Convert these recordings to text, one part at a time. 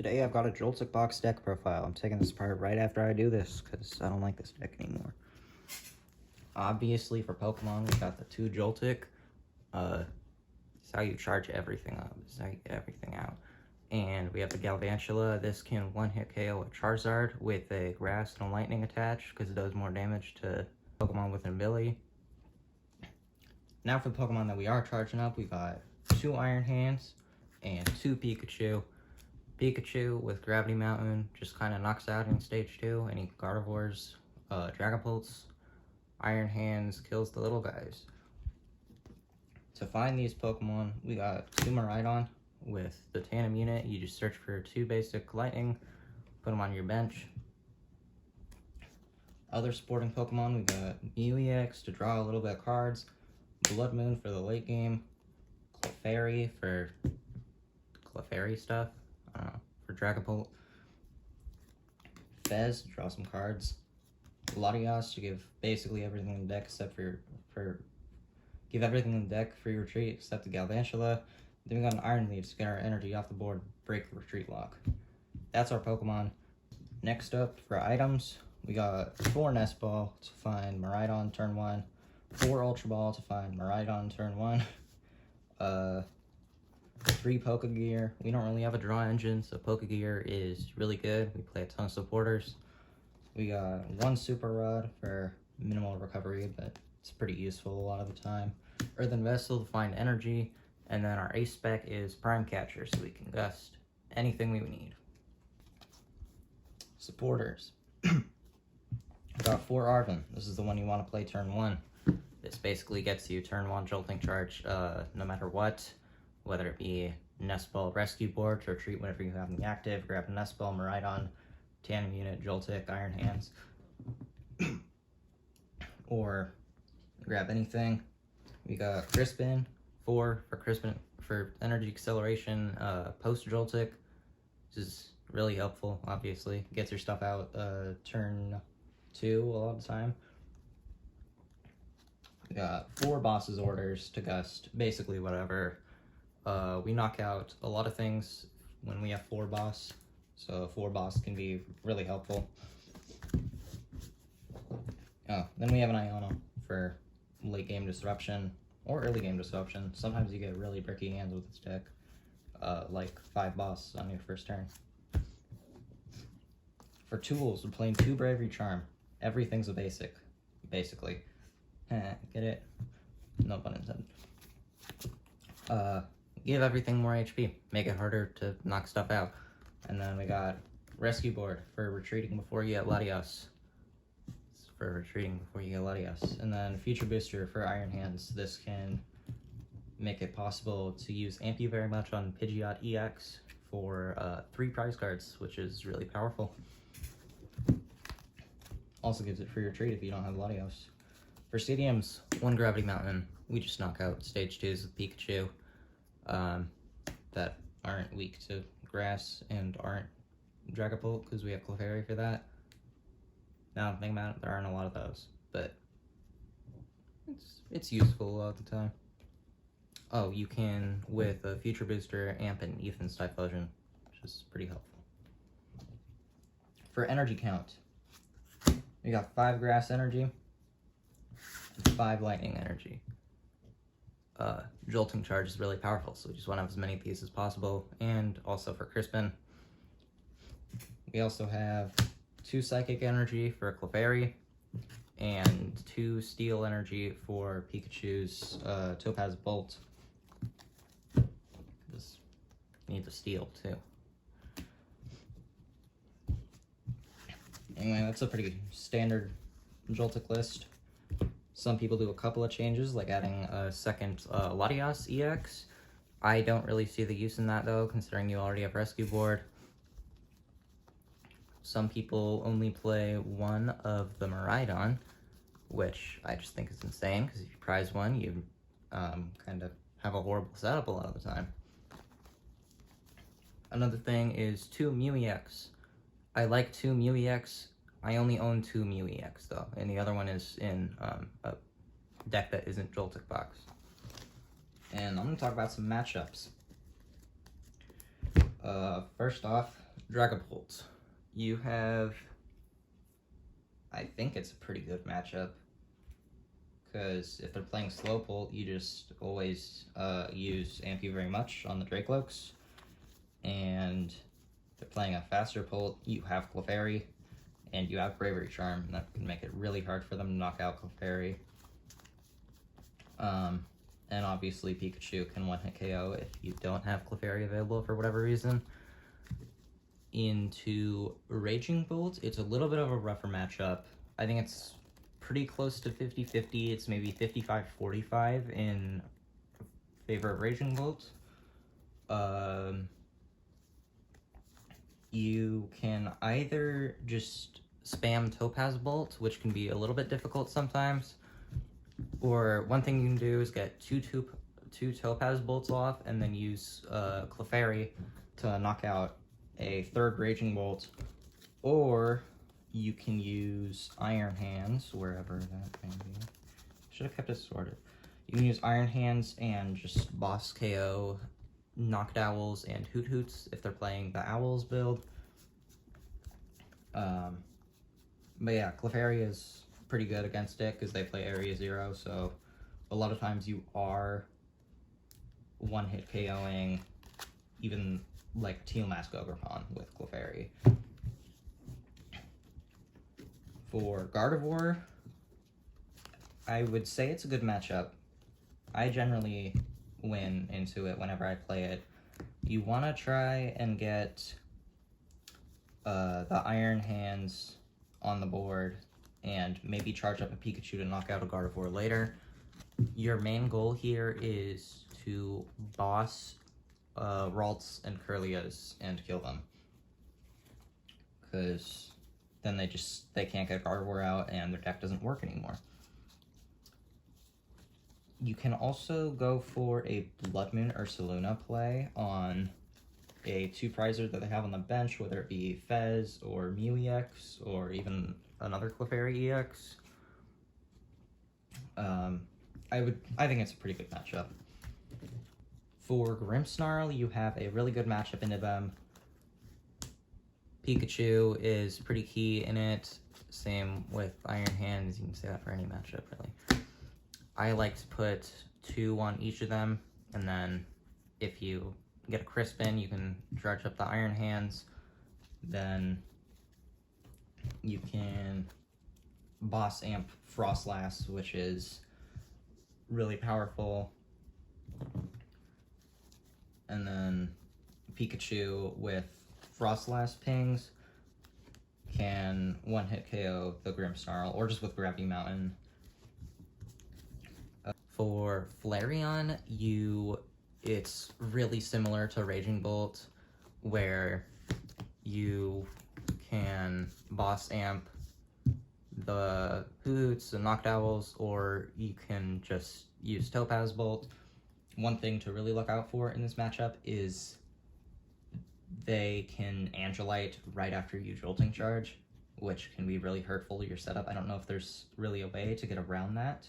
Today I've got a Joltik box deck profile. I'm taking this apart right after I do this because I don't like this deck anymore. Obviously for Pokemon we got the 2 Joltik. It's how you charge everything up. This is how you get everything out. And we have the Galvantula. This can one-hit KO a Charizard with a Grass and a Lightning attached because it does more damage to Pokemon with an ability. Now for the Pokemon that we are charging up, we got 2 Iron Hands and 2 Pikachu. Pikachu with Gravity Mountain just kind of knocks out in Stage 2 any Gardevoirs. Dragapults, Iron Hands kills the little guys. To find these Pokemon, we got 2 Miraidon with the Tandem unit. You just search for 2 basic Lightning, put them on your bench. Other supporting Pokemon, we got Mew EX to draw a little bit of cards, Bloodmoon for the late game, Clefairy for Clefairy stuff, I don't know, for Dragapult, Fez to draw some cards, Latias to give basically everything in the deck except give everything in the deck free retreat except the Galvantula. Then we got an Iron Leaf to get our energy off the board, break the retreat lock. That's our Pokemon. Next up for items, we got 4 Nest Ball to find Miraidon turn 1, 4 Ultra Ball to find Miraidon turn 1, 3 Pokegear. We don't really have a draw engine, so Pokegear is really good. We play a ton of supporters. We got 1 Super Rod for minimal recovery, but it's pretty useful a lot of the time. Earthen Vessel to find energy, and then our ace spec is Prime Catcher, so we can gust anything we need. Supporters. We got 4 Arven. This is the one you want to play turn 1. This basically gets you turn 1 Jolting Charge no matter what, whether it be Nest Ball Rescue Board to retreat whenever you have the active, grab a Nest Ball, Miraidon, Tandem Unit, Joltik, Iron Hands, or grab anything. We got Crispin, 4 for Crispin for energy acceleration, post Joltik. This is really helpful, obviously. Gets your stuff out turn 2 a lot of the time. We got 4 Boss's Orders to gust basically whatever. We knock out a lot of things when we have 4 boss, so 4 boss can be really helpful. Then we have an Iono for late game disruption or early game disruption. Sometimes you get really bricky hands with this deck, like 5 boss on your first turn. For tools, we're playing 2 Bravery Charm. Everything's a basic, basically. Get it? No pun intended. Give everything more HP. Make it harder to knock stuff out. And then we got Rescue Board for retreating before you get Latias. It's for retreating before you get Latias. And then Future Booster for Iron Hands. This can make it possible to use Amp You very much on Pidgeot EX for 3 prize cards, which is really powerful. Also gives it free retreat if you don't have Latios. For stadiums, 1 Gravity Mountain. We just knock out Stage 2s with Pikachu that aren't weak to grass and aren't Dragapult because we have Clefairy for that. Now, think about it, there aren't a lot of those, but it's useful a lot of the time. Oh, you can, with a Future Booster, amp an Ethan's Typhlosion, which is pretty helpful. For energy count, we got 5 Grass Energy and 5 Lightning Energy. Jolting Charge is really powerful, so we just want to have as many of these as possible. And also for Crispin, we also have 2 Psychic Energy for Clefairy and 2 Steel Energy for Pikachu's Topaz Bolt. This needs a Steel too. Anyway, that's a pretty standard Joltik list. Some people do a couple of changes, like adding a second Latias EX. I don't really see the use in that, though, considering you already have Rescue Board. Some people only play 1 of the Miraidon, which I just think is insane, because if you prize 1, you kind of have a horrible setup a lot of the time. Another thing is 2 Mew EX. I like 2 Mew EX. I only own 2 Mew EX though, and the other one is in a deck that isn't Joltik box. And I'm going to talk about some matchups. First off, Dragapult. You have, I think it's a pretty good matchup, because if they're playing Slowpoke, you just always use Amp You Very Much on the Drakelokes, and if they're playing a faster Pult, you have Clefairy, and you have Bravery Charm, and that can make it really hard for them to knock out Clefairy. And obviously Pikachu can one-hit KO if you don't have Clefairy available for whatever reason. Into Raging Bolt, it's a little bit of a rougher matchup. I think it's pretty close to 50-50. It's maybe 55-45 in favor of Raging Bolt. You can either just spam Topaz Bolt, which can be a little bit difficult sometimes, or one thing you can do is get two Topaz Bolts off and then use Clefairy to knock out a third Raging Bolt, or you can use Iron Hands, wherever that may be. Should have kept it sorted. You can use Iron Hands and just boss KO Knocked Owls and Hoot Hoots if they're playing the Owls build. But yeah, Clefairy is pretty good against it because they play Area 0, so a lot of times you are one-hit KOing even like Teal Mask Ogrepon with Clefairy. For Gardevoir, I would say it's a good matchup. I generally win into it whenever I play it. You want to try and get the Iron Hands on the board and maybe charge up a Pikachu to knock out a Gardevoir later. Your main goal here is to boss Ralts and Curlias and kill them, because then they can't get Gardevoir out and their deck doesn't work anymore. You can also go for a Bloodmoon Ursaluna play on a 2-prizer that they have on the bench, whether it be Fez or Mew EX or even another Clefairy EX. I think it's a pretty good matchup. For Grimmsnarl, you have a really good matchup into them. Pikachu is pretty key in it. Same with Iron Hands. You can say that for any matchup, really. I like to put 2 on each of them, and then if you get a Crispin, you can charge up the Iron Hands. Then you can boss amp Frostlass, which is really powerful. And then Pikachu with Frostlass pings can one-hit KO the Grimmsnarl, or just with Gravity Mountain. For Flareon, it's really similar to Raging Bolt, where you can boss amp the Hoots and Knocked Owls, or you can just use Topaz Bolt. One thing to really look out for in this matchup is they can Angelite right after you Jolting Charge, which can be really hurtful to your setup. I don't know if there's really a way to get around that.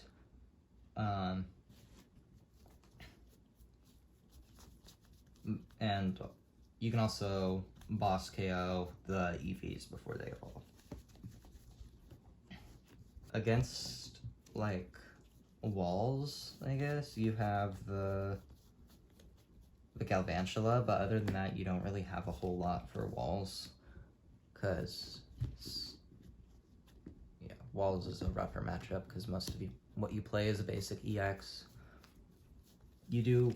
And you can also boss KO the Eevees before they evolve. Against, like, walls, I guess, you have the Galvantula, but other than that, you don't really have a whole lot for walls, because, yeah, walls is a rougher matchup, because most of what you play is a basic EX. You do,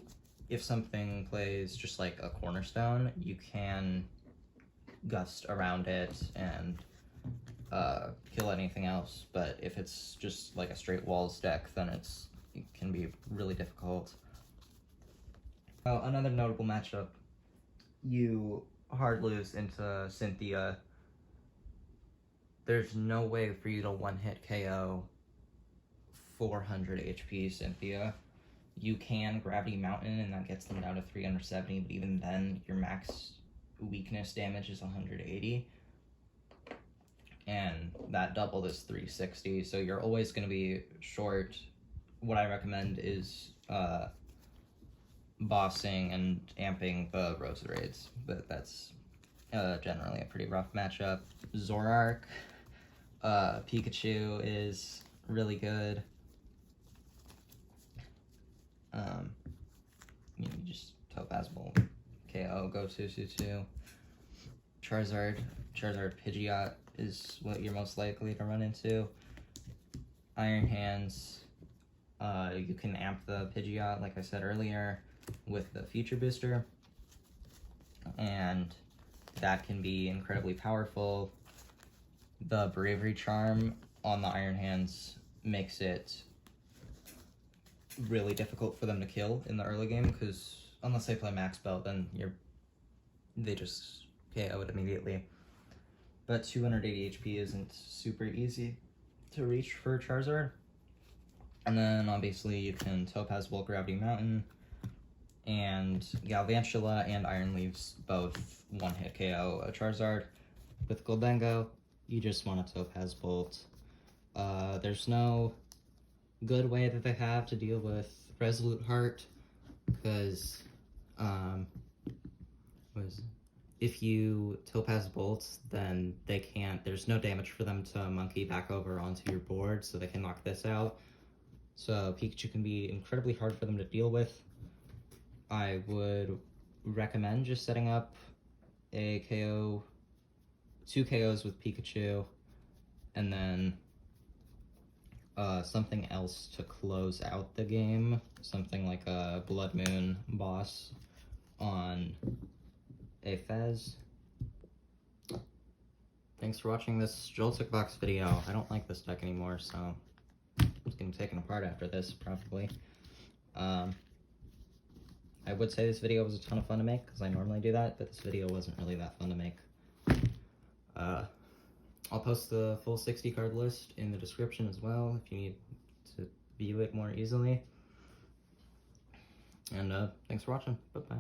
if something plays just like a Cornerstone, you can Gust around it and kill anything else, but if it's just like a straight walls deck, then it can be really difficult. Well, another notable matchup, you hard lose into Cynthia. There's no way for you to one-hit KO 400 HP Cynthia. You can Gravity Mountain, and that gets them down to 370, but even then, your max weakness damage is 180. And that double is 360, so you're always going to be short. What I recommend is bossing and amping the Roserades, but that's generally a pretty rough matchup. Zoroark, Pikachu is really good. You just Topaz Bolt, KO, go 2/2/2. Charizard Pidgeot is what you're most likely to run into. Iron Hands, you can amp the Pidgeot, like I said earlier, with the Future Booster, and that can be incredibly powerful. The Bravery Charm on the Iron Hands makes it really difficult for them to kill in the early game, because unless they play Max Belt, then they just KO it immediately. But 280 HP isn't super easy to reach for Charizard. And then obviously you can Topaz Bolt Gravity Mountain, and Galvantula and Iron Leaves both one-hit KO a Charizard. With Goldengo, you just want a Topaz Bolt. There's no good way that they have to deal with Resolute Heart, because if you Topaz Bolt, then they can't, there's no damage for them to monkey back over onto your board, so they can knock this out. So Pikachu can be incredibly hard for them to deal with. I would recommend just setting up a KO, 2 KOs with Pikachu, and then something else to close out the game, something like a Bloodmoon boss on a Fez. Thanks for watching this Joltik box video. I don't like this deck anymore, so it's getting taken apart after this, probably. I would say this video was a ton of fun to make, because I normally do that, but this video wasn't really that fun to make. I'll post the full 60 card list in the description as well, if you need to view it more easily. And thanks for watching. Bye-bye.